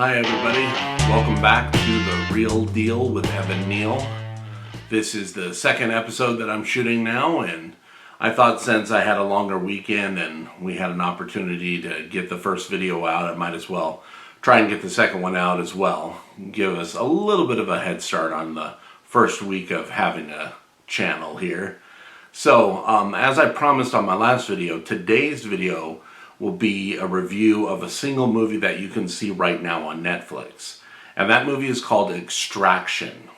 Hi everybody, welcome back to The Real Deal with Evan Neal. This is the second episode that I'm shooting now, and I thought since I had a longer weekend and we had an opportunity to get the first video out, I might as well try and get the second one out as well. Give us a little bit of a head start on the first week of having a channel here. So, as I promised on my last video, today's video will be a review of a single movie that you can see right now on Netflix. And that movie is called Extraction.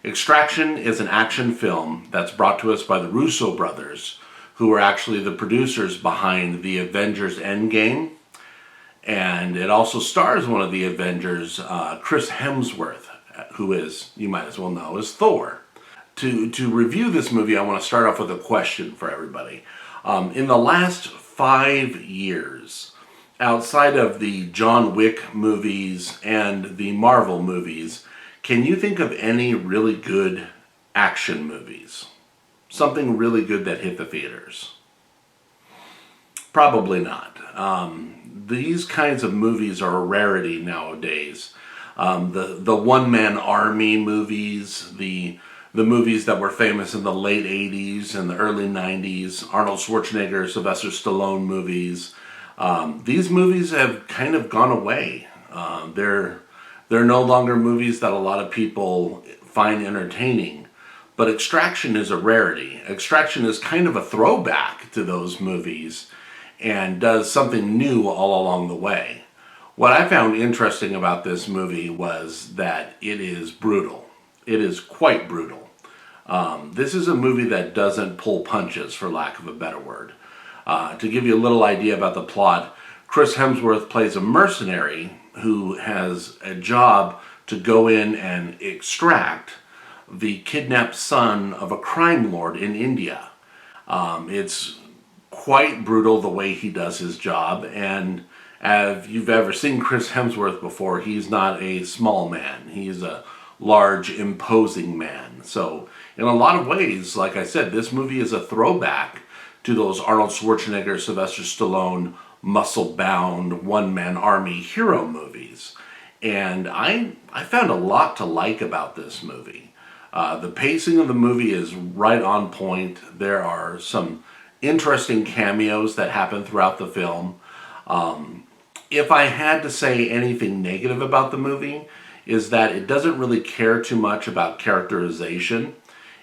Extraction is an action film that's brought to us by the Russo brothers, who are actually the producers behind the Avengers Endgame. And it also stars one of the Avengers, Chris Hemsworth, who is, you might as well know, is Thor. To review this movie, I want to start off with a question for everybody. In the last 5 years, outside of the John Wick movies and the Marvel movies, can you think of any really good action movies? Something really good that hit the theaters? Probably not. These kinds of movies are a rarity nowadays. The one-man army movies, the movies that were famous in the late 80s and the early 90s, Arnold Schwarzenegger, Sylvester Stallone movies, these movies have kind of gone away. They're no longer movies that a lot of people find entertaining. But Extraction is a rarity. Extraction is kind of a throwback to those movies and does something new all along the way. What I found interesting about this movie was that it is brutal. It is quite brutal. This is a movie that doesn't pull punches, for lack of a better word. To give you a little idea about the plot, Chris Hemsworth plays a mercenary who has a job to go in and extract the kidnapped son of a crime lord in India. It's quite brutal the way he does his job, and if you've ever seen Chris Hemsworth before, he's not a small man. He's a large, imposing man. So, in a lot of ways, like I said, this movie is a throwback to those Arnold Schwarzenegger, Sylvester Stallone, muscle-bound, one-man army hero movies. And I found a lot to like about this movie. The pacing of the movie is right on point. There are some interesting cameos that happen throughout the film. If I had to say anything negative about the movie, is that it doesn't really care too much about characterization.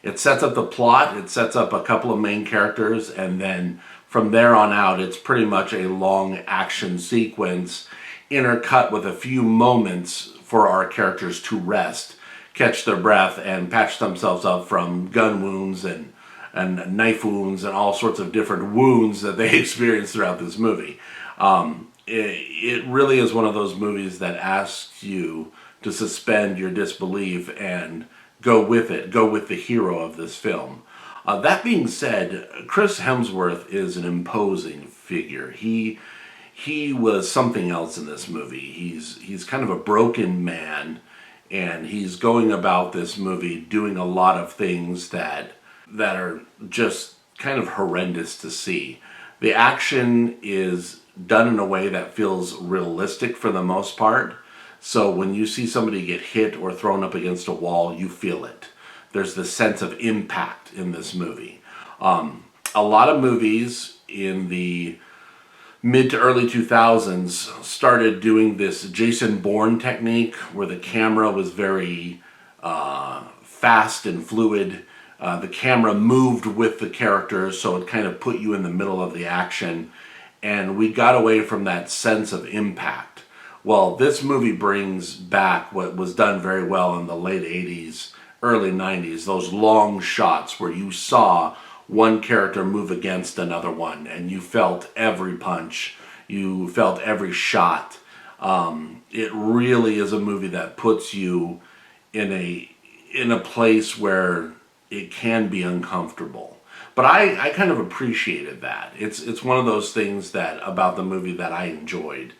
It sets up the plot, it sets up a couple of main characters, and then from there on out, it's pretty much a long action sequence intercut with a few moments for our characters to rest, catch their breath, and patch themselves up from gun wounds and knife wounds and all sorts of different wounds that they experience throughout this movie. It really is one of those movies that asks you to suspend your disbelief and go with it, go with the hero of this film. That being said, Chris Hemsworth is an imposing figure. He was something else in this movie. He's kind of a broken man, and he's going about this movie doing a lot of things that are just kind of horrendous to see. The action is done in a way that feels realistic for the most part. So when you see somebody get hit or thrown up against a wall, you feel it. There's this sense of impact in this movie. A lot of movies in the mid to early 2000s started doing this Jason Bourne technique where the camera was very fast and fluid. The camera moved with the characters, so it kind of put you in the middle of the action. And we got away from that sense of impact. Well, this movie brings back what was done very well in the late 80s, early 90s, those long shots where you saw one character move against another one, and you felt every punch, you felt every shot. It really is a movie that puts you in a place where it can be uncomfortable. But I kind of appreciated that. It's one of those things that about the movie that I enjoyed.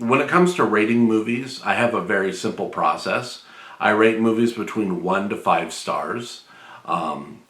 When it comes to rating movies, I have a very simple process. I rate movies between 1 to 5 stars.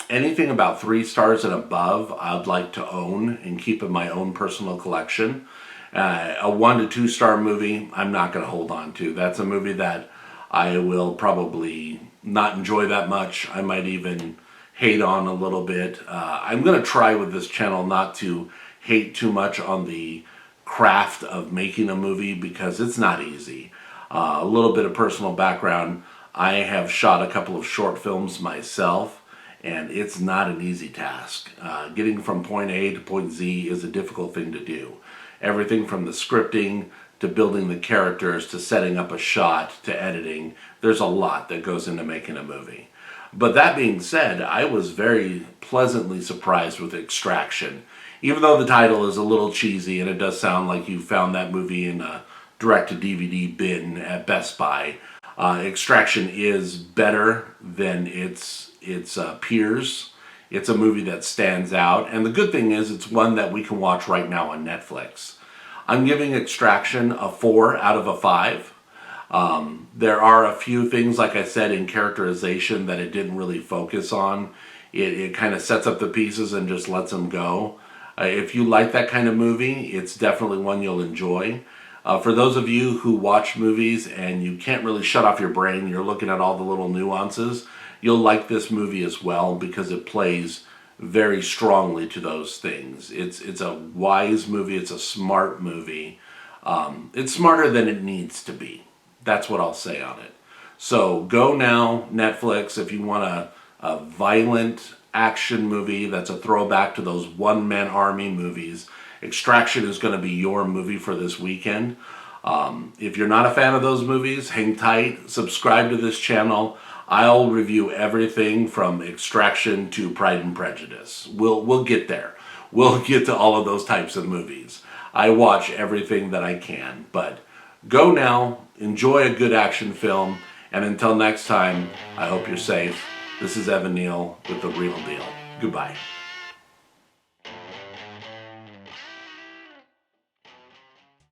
Anything about 3 stars and above, I'd like to own and keep in my own personal collection. A 1 to 2 star movie, I'm not going to hold on to. That's a movie that I will probably not enjoy that much. I might even hate on a little bit. I'm going to try with this channel not to hate too much on the craft of making a movie because it's not easy. A little bit of personal background. I have shot a couple of short films myself, and it's not an easy task. Getting from point A to point Z is a difficult thing to do. Everything from the scripting to building the characters to setting up a shot to editing, there's a lot that goes into making a movie. But that being said, I was very pleasantly surprised with Extraction. Even though the title is a little cheesy and it does sound like you found that movie in a direct-to-DVD bin at Best Buy, Extraction is better than its peers. It's a movie that stands out, and the good thing is it's one that we can watch right now on Netflix. I'm giving Extraction a 4 out of a 5. There are a few things, like I said, in characterization that it didn't really focus on. It kind of sets up the pieces and just lets them go. If you like that kind of movie, it's definitely one you'll enjoy. For those of you who watch movies and you can't really shut off your brain, you're looking at all the little nuances, you'll like this movie as well because it plays very strongly to those things. It's a wise movie. It's a smart movie. It's smarter than it needs to be. That's what I'll say on it. So go now, Netflix, if you want a violent action movie that's a throwback to those one-man army movies. Extraction is going to be your movie for this weekend. If you're not a fan of those movies, hang tight, subscribe to this channel. I'll review everything from Extraction to Pride and Prejudice. We'll get there. We'll get to all of those types of movies. I watch everything that I can, but go now, enjoy a good action film, and until next time, I hope you're safe. This is Evan Neal with The Real Deal. Goodbye.